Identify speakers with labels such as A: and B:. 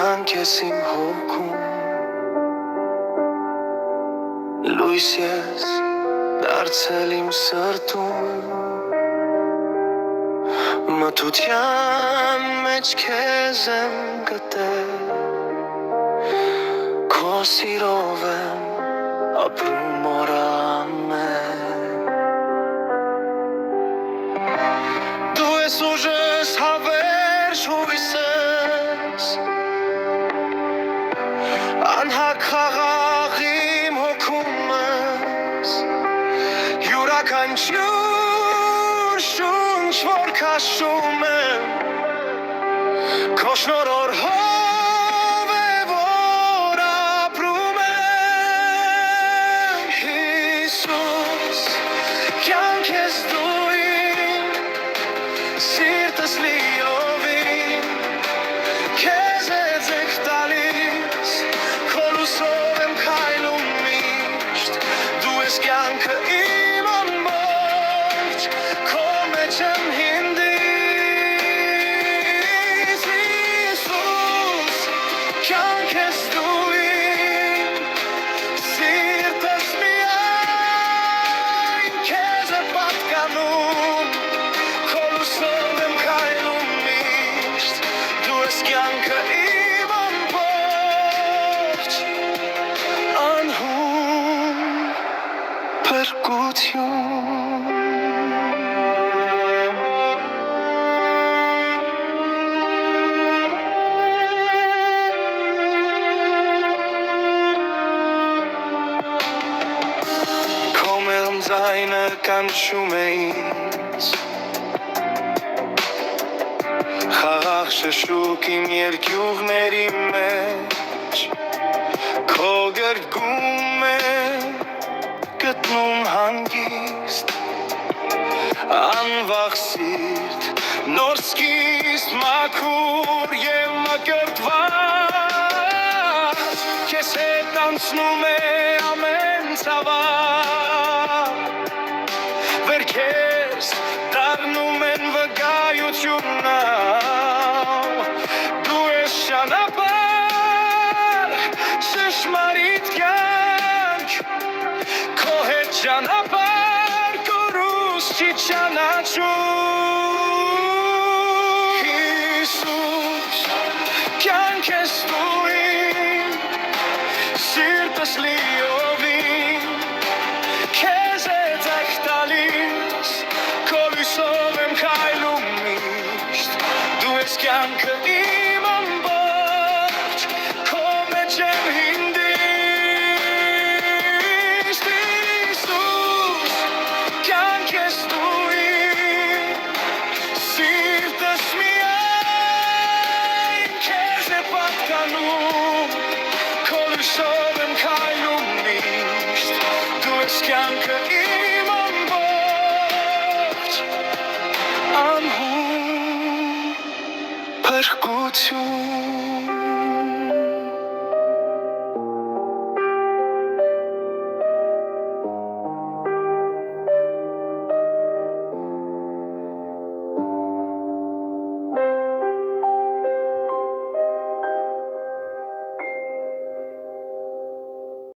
A: կյանք ես իմ հոգում լույս ես դարձել իմ սրտում մթության մեջ քեզ եմ գտել քո սիրով եմ ապրում օր ամեն դու ես ուժս հավերժ հույսս անհակ խաղաղ իմ հոգումս յուրաքանչյուր շունչ որ քաշում եմ քո շնորհով է որ ապրում եմ Հիսուս կյանք ես դու իմ սիրտս լիովին քեզ է ձեռք տալիս քո լույսով եմ քայլում միշտ դու ես կյանքը իմ ամբողջ քո մեջ եմ հինդից Հիսուս կյանք ես դու իմ սիրտս միայն քեզ է պատկանում քո լույսով եմ քայլում միշտ դու ես կյանքը իմ ամբողջ անհուն փրկություն քո մեղմ ձայնը կանչում է ինձ խաղաղ շշուկ իմ երկյուղների մեջ քո գրկում է գտնում հանգիստ անվախ սիրտ նոր սկիզբ մաքուր և մկրտված քեզ հետ անցնում է ամեն ցավառ վերքերս դառնում են վկայությունը դու ես ճանապարհ ճշմարիտ կյանք քո հետ ճանապարհ կորուստ չի ճանաչում Հիսուս կյանք ես դու իմ սիրտս լիովին քեզ է ձեռք տալիս քո լույսով եմ քայլում միշտ դու ես կյանքը իմ ամբողջ քո մեջ եմ հինդից Հիսուս կյանք ես դու իմ սիրտս միայն քեզ է պատկանում քո լույսով եմ քայլում միշտ դու ես կյանքը իմ ամբողջ անհուն փրկություն